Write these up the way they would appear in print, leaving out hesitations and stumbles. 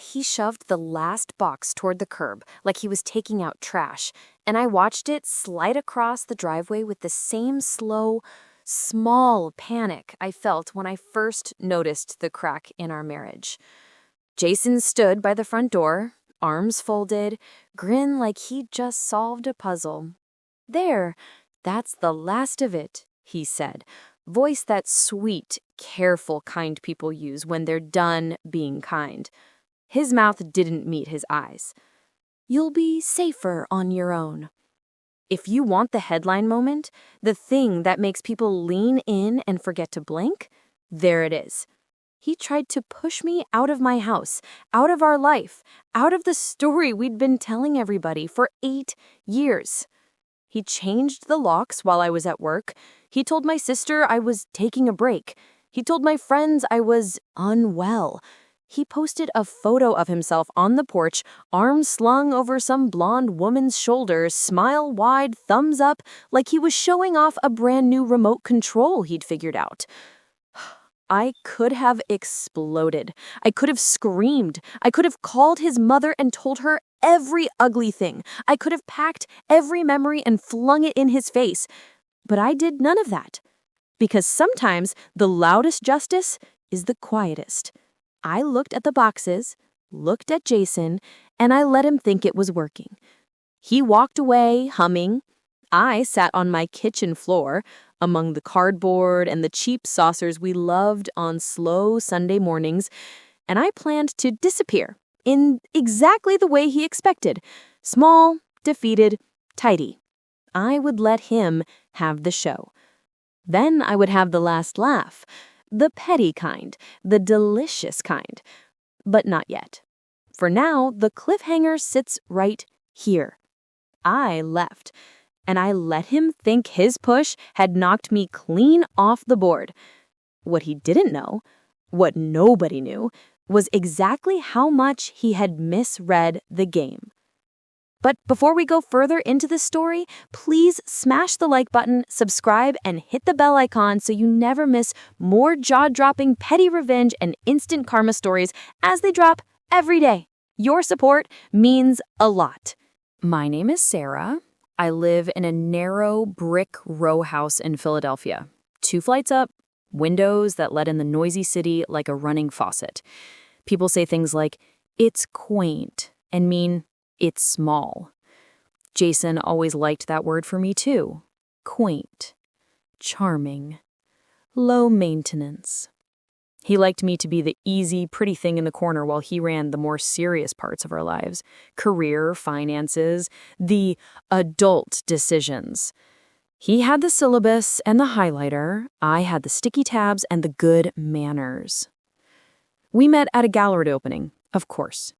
He shoved the last box toward the curb like he was taking out trash, and I watched it slide across the driveway with the same slow, small panic I felt when I first noticed the crack in our marriage. Jason stood by the front door, arms folded, grin like he'd just solved a puzzle. "There, that's the last of it," he said, voice that sweet, careful, kind people use when they're done being kind. His mouth didn't meet his eyes. "You'll be safer on your own." If you want the headline moment, the thing that makes people lean in and forget to blink, there it is. He tried to push me out of my house, out of our life, out of the story we'd been telling everybody for 8 years. He changed the locks while I was at work. He told my sister I was taking a break. He told my friends I was unwell. He posted a photo of himself on the porch, arms slung over some blonde woman's shoulders, smile wide, thumbs up, like he was showing off a brand new remote control he'd figured out. I could have exploded. I could have screamed. I could have called his mother and told her every ugly thing. I could have packed every memory and flung it in his face. But I did none of that. Because sometimes the loudest justice is the quietest. I looked at the boxes, looked at Jason, and I let him think it was working. He walked away, humming. I sat on my kitchen floor, among the cardboard and the cheap saucers we loved on slow Sunday mornings, and I planned to disappear in exactly the way he expected. Small, defeated, tidy. I would let him have the show. Then I would have the last laugh. The petty kind, the delicious kind. But not yet. For now, the cliffhanger sits right here. I left, and I let him think his push had knocked me clean off the board. What he didn't know, what nobody knew, was exactly how much he had misread the game. But before we go further into this story, please smash the like button, subscribe, and hit the bell icon so you never miss more jaw-dropping petty revenge and instant karma stories as they drop every day. Your support means a lot. My name is Sarah. I live in a narrow brick row house in Philadelphia. 2 flights up, windows that let in the noisy city like a running faucet. People say things like, "It's quaint," and mean, "It's small." Jason always liked that word for me too. Quaint. Charming. Low maintenance. He liked me to be the easy, pretty thing in the corner while he ran the more serious parts of our lives. Career, finances, the adult decisions. He had the syllabus and the highlighter. I had the sticky tabs and the good manners. We met at a gallery opening, of course.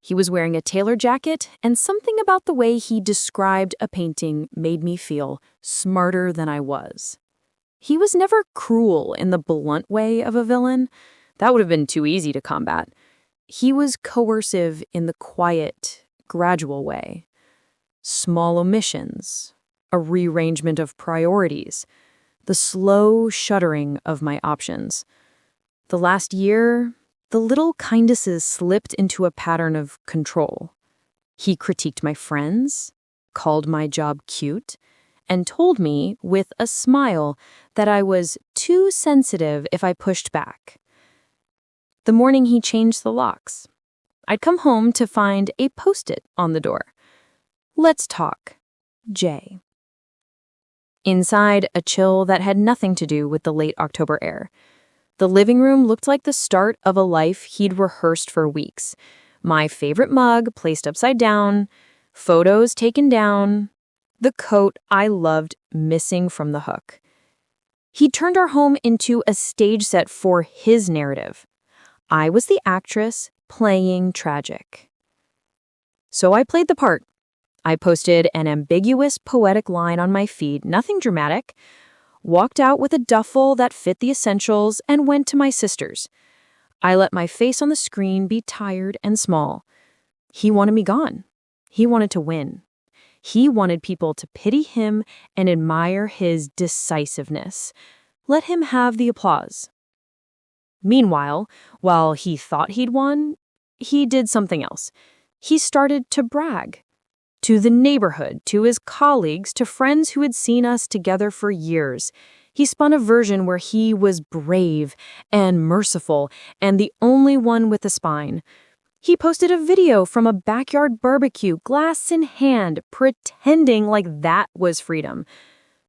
He was wearing a tailor jacket, and something about the way he described a painting made me feel smarter than I was. He was never cruel in the blunt way of a villain. That would have been too easy to combat. He was coercive in the quiet, gradual way. Small omissions, a rearrangement of priorities, the slow shuttering of my options. The last year, the little kindnesses slipped into a pattern of control. He critiqued my friends, called my job cute, and told me with a smile that I was too sensitive if I pushed back. The morning he changed the locks, I'd come home to find a Post-it on the door. "Let's talk, Jay." Inside, a chill that had nothing to do with the late October air. The living room looked like the start of a life he'd rehearsed for weeks. My favorite mug placed upside down, photos taken down, the coat I loved missing from the hook. He turned our home into a stage set for his narrative. I was the actress playing tragic. So I played the part. I posted an ambiguous, poetic line on my feed, nothing dramatic, walked out with a duffel that fit the essentials, and went to my sister's. I let my face on the screen be tired and small. He wanted me gone. He wanted to win. He wanted people to pity him and admire his decisiveness. Let him have the applause. Meanwhile, while he thought he'd won, he did something else. He started to brag. To the neighborhood, to his colleagues, to friends who had seen us together for years. He spun a version where he was brave and merciful and the only one with a spine. He posted a video from a backyard barbecue, glass in hand, pretending like that was freedom.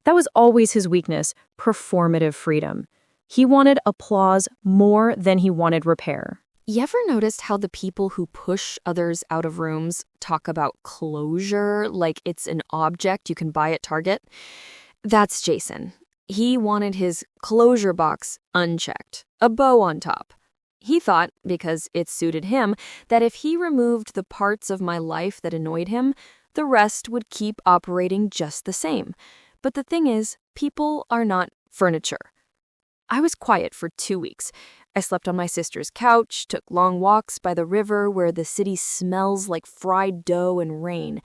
That was always his weakness, performative freedom. He wanted applause more than he wanted repair. You ever noticed how the people who push others out of rooms talk about closure like it's an object you can buy at Target? That's Jason. He wanted his closure box unchecked, a bow on top. He thought, because it suited him, that if he removed the parts of my life that annoyed him, the rest would keep operating just the same. But the thing is, people are not furniture. I was quiet for 2 weeks. I slept on my sister's couch, took long walks by the river where the city smells like fried dough and rain.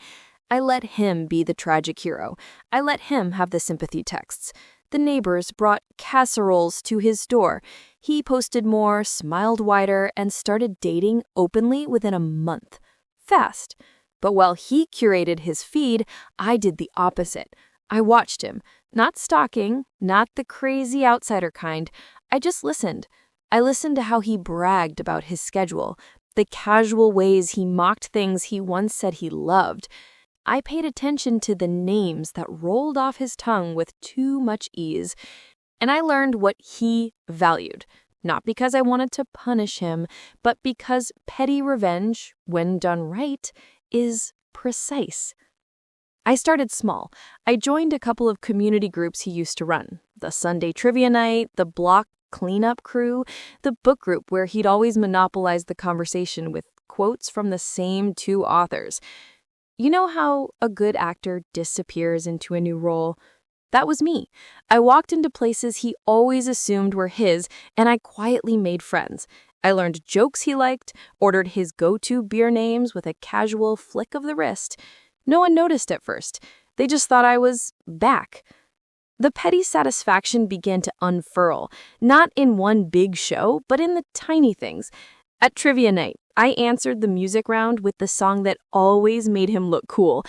I let him be the tragic hero. I let him have the sympathy texts. The neighbors brought casseroles to his door. He posted more, smiled wider, and started dating openly within a month. Fast. But while he curated his feed, I did the opposite. I watched him. Not stalking, not the crazy outsider kind. I just listened. I listened to how he bragged about his schedule, the casual ways he mocked things he once said he loved. I paid attention to the names that rolled off his tongue with too much ease, and I learned what he valued, not because I wanted to punish him, but because petty revenge, when done right, is precise. I started small. I joined a couple of community groups he used to run, the Sunday trivia night, the block cleanup crew, the book group where he'd always monopolize the conversation with quotes from the same 2 authors. You know how a good actor disappears into a new role? That was me. I walked into places he always assumed were his, and I quietly made friends. I learned jokes he liked, ordered his go-to beer names with a casual flick of the wrist. No one noticed at first. They just thought I was back. The petty satisfaction began to unfurl, not in one big show, but in the tiny things. At trivia night, I answered the music round with the song that always made him look cool.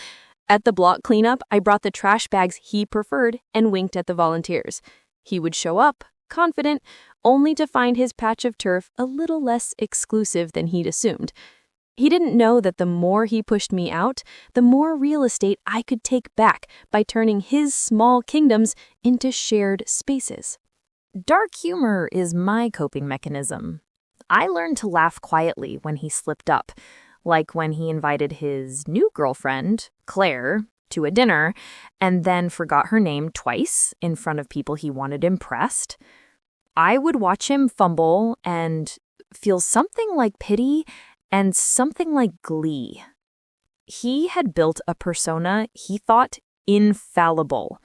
At the block cleanup, I brought the trash bags he preferred and winked at the volunteers. He would show up, confident, only to find his patch of turf a little less exclusive than he'd assumed. He didn't know that the more he pushed me out, the more real estate I could take back by turning his small kingdoms into shared spaces. Dark humor is my coping mechanism. I learned to laugh quietly when he slipped up, like when he invited his new girlfriend, Claire, to a dinner and then forgot her name twice in front of people he wanted impressed. I would watch him fumble and feel something like pity and something like glee. He had built a persona he thought infallible.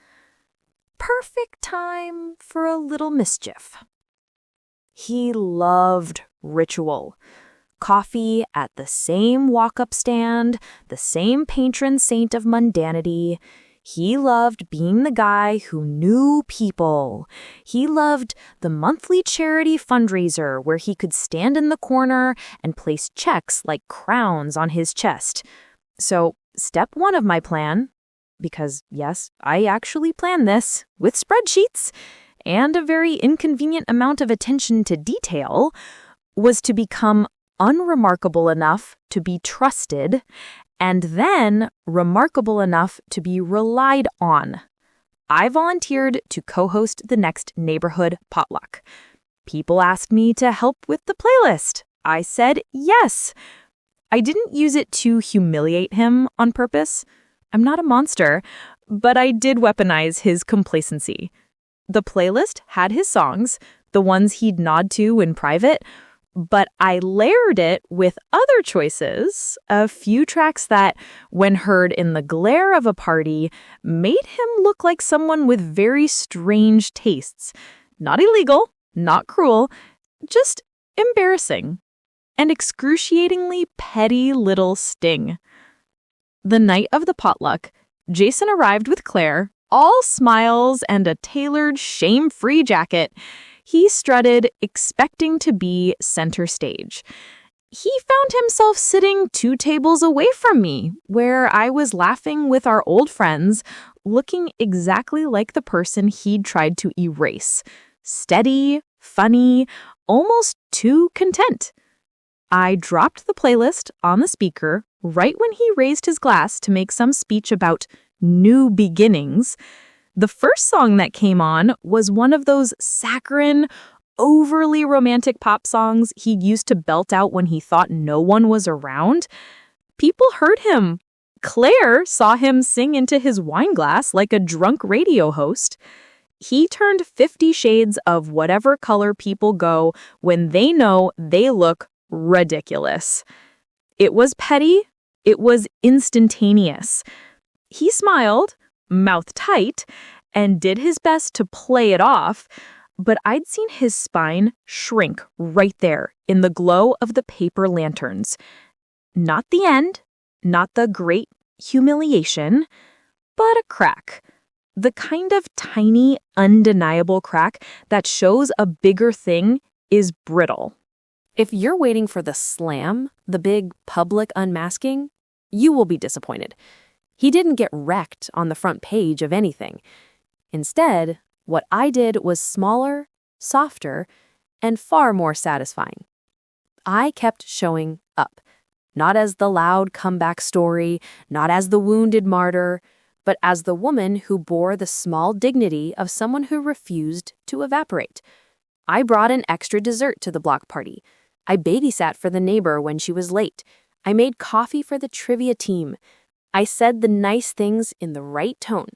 Perfect time for a little mischief. He loved ritual. Coffee at the same walk-up stand, the same patron saint of mundanity. He loved being the guy who knew people. He loved the monthly charity fundraiser where he could stand in the corner and place checks like crowns on his chest. So, step 1 of my plan, because yes, I actually planned this with spreadsheets and a very inconvenient amount of attention to detail, was to become unremarkable enough to be trusted, and then remarkable enough to be relied on. I volunteered to co-host the next neighborhood potluck. People asked me to help with the playlist. I said yes. I didn't use it to humiliate him on purpose. I'm not a monster, but I did weaponize his complacency. The playlist had his songs, the ones he'd nod to in private, but I layered it with other choices, a few tracks that, when heard in the glare of a party, made him look like someone with very strange tastes. Not illegal, not cruel, just embarrassing. And excruciatingly petty little sting. The night of the potluck, Jason arrived with Claire, all smiles and a tailored, shame-free jacket. He strutted, expecting to be center stage. He found himself sitting 2 tables away from me, where I was laughing with our old friends, looking exactly like the person he'd tried to erase. Steady, funny, almost too content. I dropped the playlist on the speaker right when he raised his glass to make some speech about new beginnings. The first song that came on was one of those saccharine, overly romantic pop songs he'd used to belt out when he thought no one was around. People heard him. Claire saw him sing into his wine glass like a drunk radio host. He turned 50 shades of whatever color people go when they know they look ridiculous. It was petty. It was instantaneous. He smiled, mouth tight, and did his best to play it off, but I'd seen his spine shrink right there in the glow of the paper lanterns. Not the end, not the great humiliation, but a crack. The kind of tiny, undeniable crack that shows a bigger thing is brittle. If you're waiting for the slam, the big public unmasking, you will be disappointed. He didn't get wrecked on the front page of anything. Instead, what I did was smaller, softer, and far more satisfying. I kept showing up, not as the loud comeback story, not as the wounded martyr, but as the woman who bore the small dignity of someone who refused to evaporate. I brought an extra dessert to the block party. I babysat for the neighbor when she was late. I made coffee for the trivia team. I said the nice things in the right tone.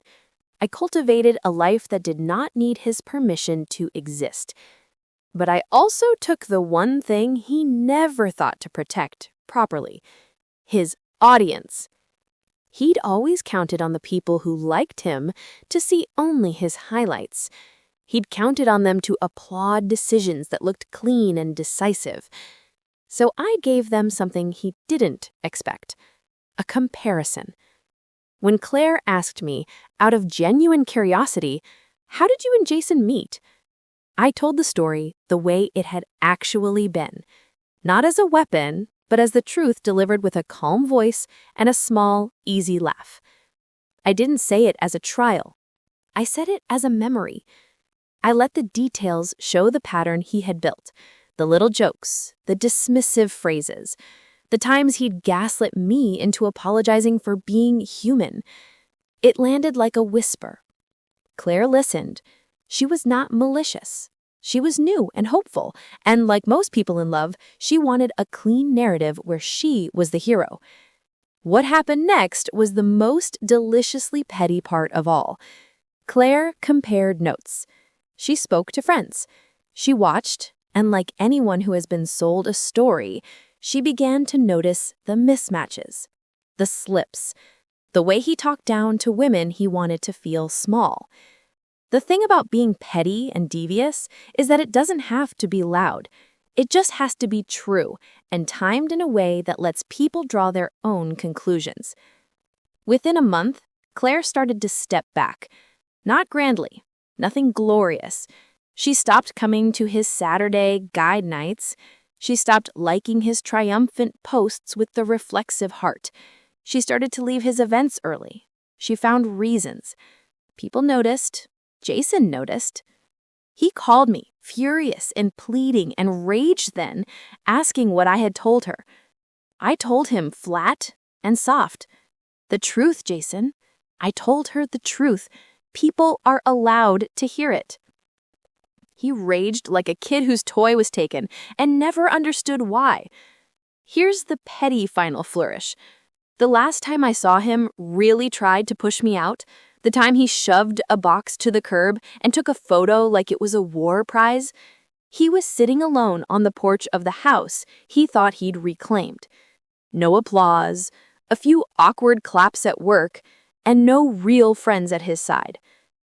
I cultivated a life that did not need his permission to exist. But I also took the one thing he never thought to protect properly: his audience. He'd always counted on the people who liked him to see only his highlights. He'd counted on them to applaud decisions that looked clean and decisive. So I gave them something he didn't expect: a comparison. When Claire asked me, out of genuine curiosity, "How did you and Jason meet?" I told the story the way it had actually been, not as a weapon, but as the truth delivered with a calm voice and a small, easy laugh. I didn't say it as a trial. I said it as a memory. I let the details show the pattern he had built, the little jokes, the dismissive phrases, the times he'd gaslit me into apologizing for being human. It landed like a whisper. Claire listened. She was not malicious. She was new and hopeful, and like most people in love, she wanted a clean narrative where she was the hero. What happened next was the most deliciously petty part of all. Claire compared notes. She spoke to friends. She watched, and like anyone who has been sold a story, she began to notice the mismatches, the slips, the way he talked down to women he wanted to feel small. The thing about being petty and devious is that it doesn't have to be loud. It just has to be true and timed in a way that lets people draw their own conclusions. Within a month, Claire started to step back. Not grandly, nothing glorious. She stopped coming to his Saturday guide nights. She stopped liking his triumphant posts with the reflexive heart. She started to leave his events early. She found reasons. People noticed. Jason noticed. He called me, furious and pleading and raged then, asking what I had told her. I told him flat and soft. The truth, Jason. I told her the truth. People are allowed to hear it. He raged like a kid whose toy was taken and never understood why. Here's the petty final flourish. The last time I saw him really tried to push me out, the time he shoved a box to the curb and took a photo like it was a war prize, he was sitting alone on the porch of the house he thought he'd reclaimed. No applause, a few awkward claps at work, and no real friends at his side.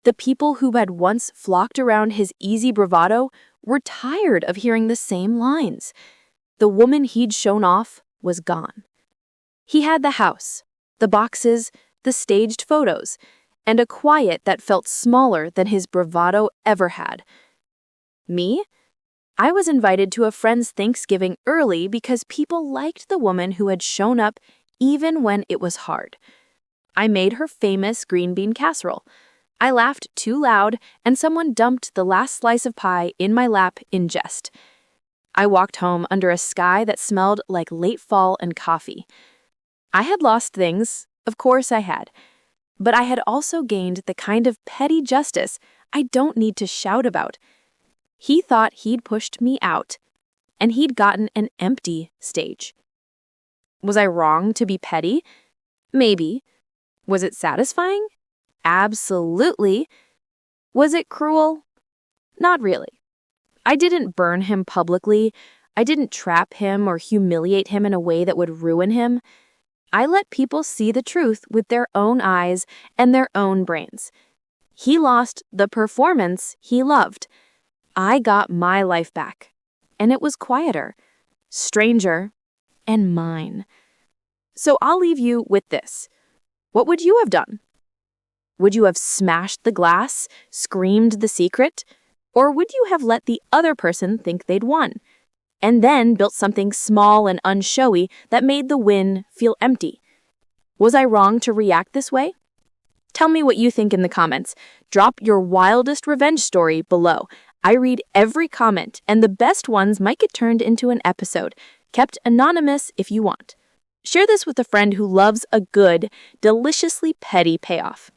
The people who had once flocked around his easy bravado were tired of hearing the same lines. The woman he'd shown off was gone. He had the house, the boxes, the staged photos, and a quiet that felt smaller than his bravado ever had. Me? I was invited to a friend's Thanksgiving early because people liked the woman who had shown up even when it was hard. I made her famous green bean casserole. I laughed too loud, and someone dumped the last slice of pie in my lap in jest. I walked home under a sky that smelled like late fall and coffee. I had lost things, of course I had, but I had also gained the kind of petty justice I don't need to shout about. He thought he'd pushed me out, and he'd gotten an empty stage. Was I wrong to be petty? Maybe. Was it satisfying? Absolutely. Was it cruel? Not really. I didn't burn him publicly. I didn't trap him or humiliate him in a way that would ruin him. I let people see the truth with their own eyes and their own brains. He lost the performance he loved. I got my life back, and it was quieter, stranger, and mine. So I'll leave you with this. What would you have done? Would you have smashed the glass, screamed the secret, or would you have let the other person think they'd won, and then built something small and unshowy that made the win feel empty? Was I wrong to react this way? Tell me what you think in the comments. Drop your wildest revenge story below. I read every comment, and the best ones might get turned into an episode, kept anonymous if you want. Share this with a friend who loves a good, deliciously petty payoff.